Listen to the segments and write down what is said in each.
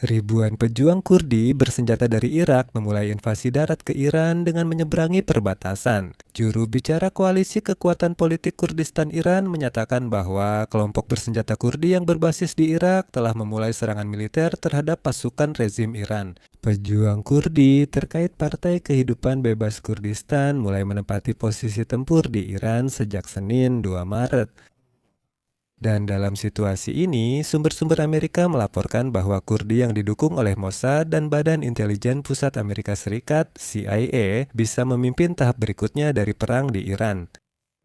Ribuan pejuang Kurdi bersenjata dari Irak memulai invasi darat ke Iran dengan menyeberangi perbatasan. Juru bicara Koalisi Kekuatan Politik Kurdistan Iran menyatakan bahwa kelompok bersenjata Kurdi yang berbasis di Irak telah memulai serangan militer terhadap pasukan rezim Iran. Pejuang Kurdi terkait Partai Kehidupan Bebas Kurdistan mulai menempati posisi tempur di Iran sejak Senin 2 Maret. Dan dalam situasi ini, sumber-sumber Amerika melaporkan bahwa Kurdi yang didukung oleh Mossad dan Badan Intelijen Pusat Amerika Serikat (CIA) bisa memimpin tahap berikutnya dari perang di Iran.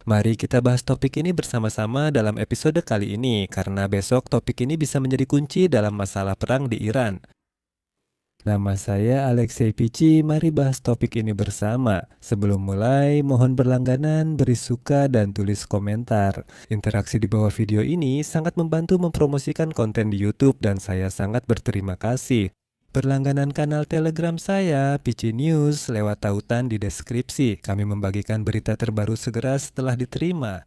Mari kita bahas topik ini bersama-sama dalam episode kali ini, karena besok topik ini bisa menjadi kunci dalam masalah perang di Iran. Nama saya Alexei Pici, mari bahas topik ini bersama. Sebelum mulai, mohon berlangganan, beri suka, dan tulis komentar. Interaksi di bawah video ini sangat membantu mempromosikan konten di YouTube dan saya sangat berterima kasih. Berlangganan kanal Telegram saya, Pici News, lewat tautan di deskripsi. Kami membagikan berita terbaru segera setelah diterima.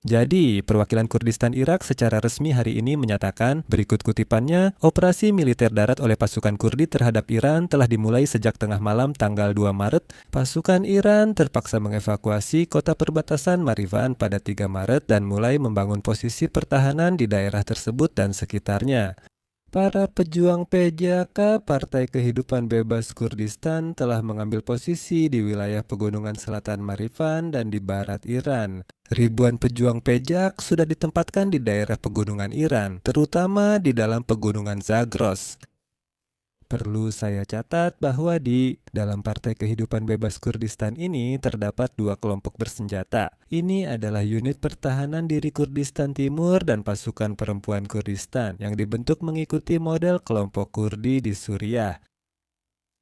Jadi, perwakilan Kurdistan Irak secara resmi hari ini menyatakan, berikut kutipannya, operasi militer darat oleh pasukan Kurdi terhadap Iran telah dimulai sejak tengah malam tanggal 2 Maret. Pasukan Iran terpaksa mengevakuasi kota perbatasan Marivan pada 3 Maret dan mulai membangun posisi pertahanan di daerah tersebut dan sekitarnya. Para pejuang PJK Partai Kehidupan Bebas Kurdistan telah mengambil posisi di wilayah pegunungan selatan Marivan dan di barat Iran. Ribuan pejuang PJK sudah ditempatkan di daerah pegunungan Iran, terutama di dalam pegunungan Zagros. Perlu saya catat bahwa di dalam Partai Kehidupan Bebas Kurdistan ini terdapat dua kelompok bersenjata. Ini adalah unit pertahanan diri Kurdistan Timur dan pasukan perempuan Kurdistan yang dibentuk mengikuti model kelompok Kurdi di Suriah.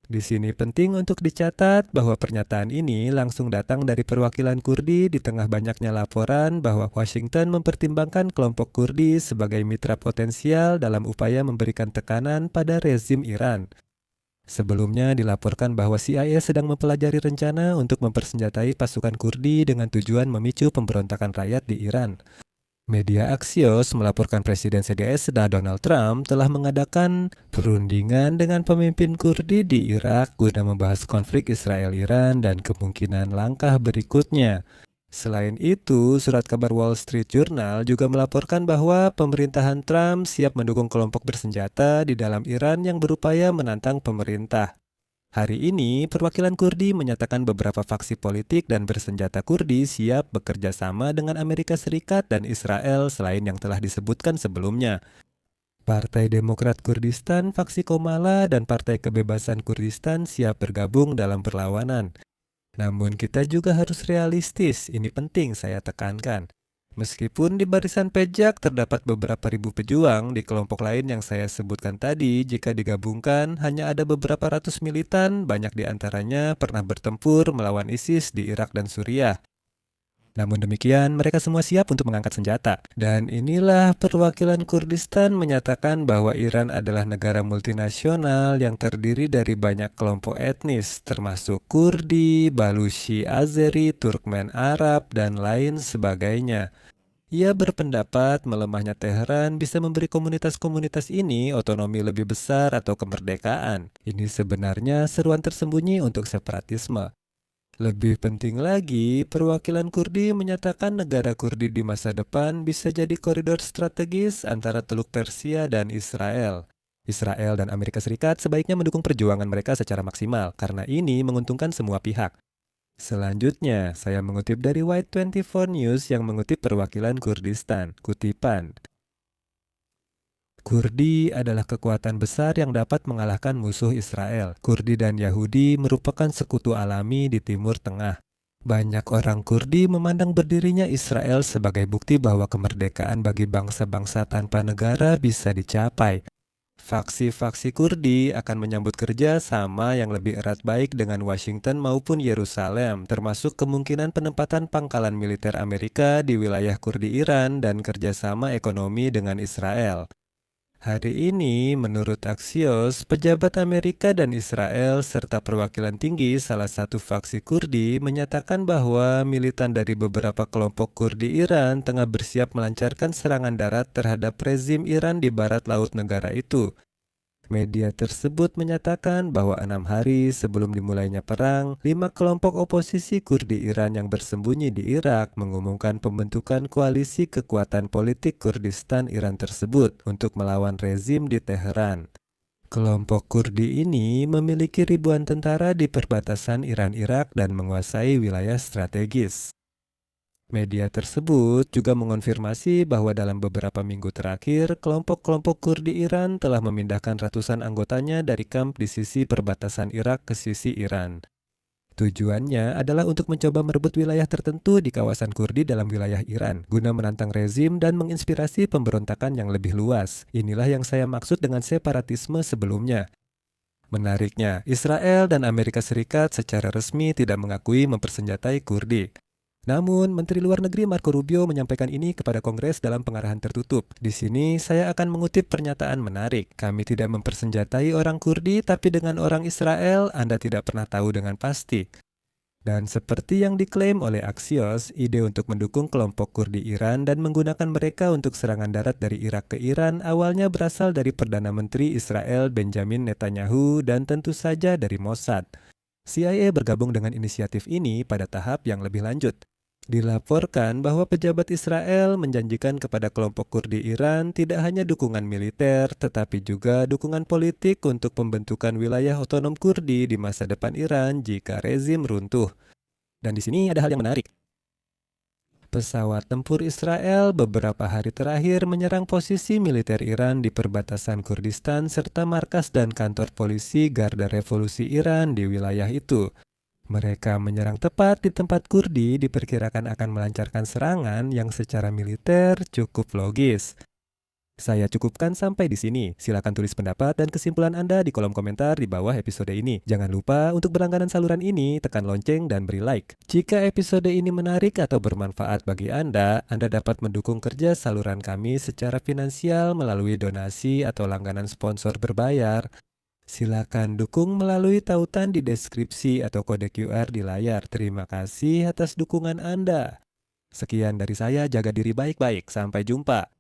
Di sini penting untuk dicatat bahwa pernyataan ini langsung datang dari perwakilan Kurdi di tengah banyaknya laporan bahwa Washington mempertimbangkan kelompok Kurdi sebagai mitra potensial dalam upaya memberikan tekanan pada rezim Iran. Sebelumnya dilaporkan bahwa CIA sedang mempelajari rencana untuk mempersenjatai pasukan Kurdi dengan tujuan memicu pemberontakan rakyat di Iran. Media Axios melaporkan Presiden CDS Donald Trump telah mengadakan perundingan dengan pemimpin Kurdi di Irak guna membahas konflik Israel-Iran dan kemungkinan langkah berikutnya. Selain itu, surat kabar Wall Street Journal juga melaporkan bahwa pemerintahan Trump siap mendukung kelompok bersenjata di dalam Iran yang berupaya menantang pemerintah. Hari ini, perwakilan Kurdi menyatakan beberapa faksi politik dan bersenjata Kurdi siap bekerja sama dengan Amerika Serikat dan Israel selain yang telah disebutkan sebelumnya. Partai Demokrat Kurdistan, faksi Komala, dan Partai Kebebasan Kurdistan siap bergabung dalam perlawanan. Namun kita juga harus realistis, ini penting saya tekankan. Meskipun di barisan PJK terdapat beberapa ribu pejuang, di kelompok lain yang saya sebutkan tadi, jika digabungkan, hanya ada beberapa ratus militan, banyak di antaranya pernah bertempur melawan ISIS di Irak dan Suriah. Namun demikian, mereka semua siap untuk mengangkat senjata. Dan inilah perwakilan Kurdistan menyatakan bahwa Iran adalah negara multinasional yang terdiri dari banyak kelompok etnis, termasuk Kurdi, Baluchi, Azeri, Turkmen Arab, dan lain sebagainya. Ia berpendapat melemahnya Teheran bisa memberi komunitas-komunitas ini otonomi lebih besar atau kemerdekaan. Ini sebenarnya seruan tersembunyi untuk separatisme. Lebih penting lagi, perwakilan Kurdi menyatakan negara Kurdi di masa depan bisa jadi koridor strategis antara Teluk Persia dan Israel. Israel dan Amerika Serikat sebaiknya mendukung perjuangan mereka secara maksimal, karena ini menguntungkan semua pihak. Selanjutnya, saya mengutip dari White24 News yang mengutip perwakilan Kurdistan. Kutipan, Kurdi adalah kekuatan besar yang dapat mengalahkan musuh Israel. Kurdi dan Yahudi merupakan sekutu alami di Timur Tengah. Banyak orang Kurdi memandang berdirinya Israel sebagai bukti bahwa kemerdekaan bagi bangsa-bangsa tanpa negara bisa dicapai. Faksi-faksi Kurdi akan menyambut kerja sama yang lebih erat baik dengan Washington maupun Yerusalem, termasuk kemungkinan penempatan pangkalan militer Amerika di wilayah Kurdi Iran dan kerjasama ekonomi dengan Israel. Hari ini, menurut Axios, pejabat Amerika dan Israel serta perwakilan tinggi salah satu faksi Kurdi menyatakan bahwa militan dari beberapa kelompok Kurdi Iran tengah bersiap melancarkan serangan darat terhadap rezim Iran di barat laut negara itu. Media tersebut menyatakan bahwa 6 hari sebelum dimulainya perang, 5 kelompok oposisi Kurdi Iran yang bersembunyi di Irak mengumumkan pembentukan koalisi kekuatan politik Kurdistan Iran tersebut untuk melawan rezim di Teheran. Kelompok Kurdi ini memiliki ribuan tentara di perbatasan Iran-Irak dan menguasai wilayah strategis. Media tersebut juga mengonfirmasi bahwa dalam beberapa minggu terakhir, kelompok-kelompok Kurdi Iran telah memindahkan ratusan anggotanya dari kamp di sisi perbatasan Irak ke sisi Iran. Tujuannya adalah untuk mencoba merebut wilayah tertentu di kawasan Kurdi dalam wilayah Iran, guna menantang rezim dan menginspirasi pemberontakan yang lebih luas. Inilah yang saya maksud dengan separatisme sebelumnya. Menariknya, Israel dan Amerika Serikat secara resmi tidak mengakui mempersenjatai Kurdi. Namun, Menteri Luar Negeri Marco Rubio menyampaikan ini kepada Kongres dalam pengarahan tertutup. Di sini, saya akan mengutip pernyataan menarik. Kami tidak mempersenjatai orang Kurdi, tapi dengan orang Israel, Anda tidak pernah tahu dengan pasti. Dan seperti yang diklaim oleh Axios, ide untuk mendukung kelompok Kurdi Iran dan menggunakan mereka untuk serangan darat dari Irak ke Iran awalnya berasal dari Perdana Menteri Israel Benjamin Netanyahu dan tentu saja dari Mossad. CIA bergabung dengan inisiatif ini pada tahap yang lebih lanjut. Dilaporkan bahwa pejabat Israel menjanjikan kepada kelompok Kurdi Iran tidak hanya dukungan militer, tetapi juga dukungan politik untuk pembentukan wilayah otonom Kurdi di masa depan Iran jika rezim runtuh. Dan di sini ada hal yang menarik. Pesawat tempur Israel beberapa hari terakhir menyerang posisi militer Iran di perbatasan Kurdistan serta markas dan kantor polisi Garda Revolusi Iran di wilayah itu. Mereka menyerang tepat di tempat Kurdi diperkirakan akan melancarkan serangan yang secara militer cukup logis. Saya cukupkan sampai di sini. Silakan tulis pendapat dan kesimpulan Anda di kolom komentar di bawah episode ini. Jangan lupa untuk berlangganan saluran ini, tekan lonceng dan beri like. Jika episode ini menarik atau bermanfaat bagi Anda dapat mendukung kerja saluran kami secara finansial melalui donasi atau langganan sponsor berbayar. Silakan dukung melalui tautan di deskripsi atau kode QR di layar. Terima kasih atas dukungan Anda. Sekian dari saya, jaga diri baik-baik. Sampai jumpa.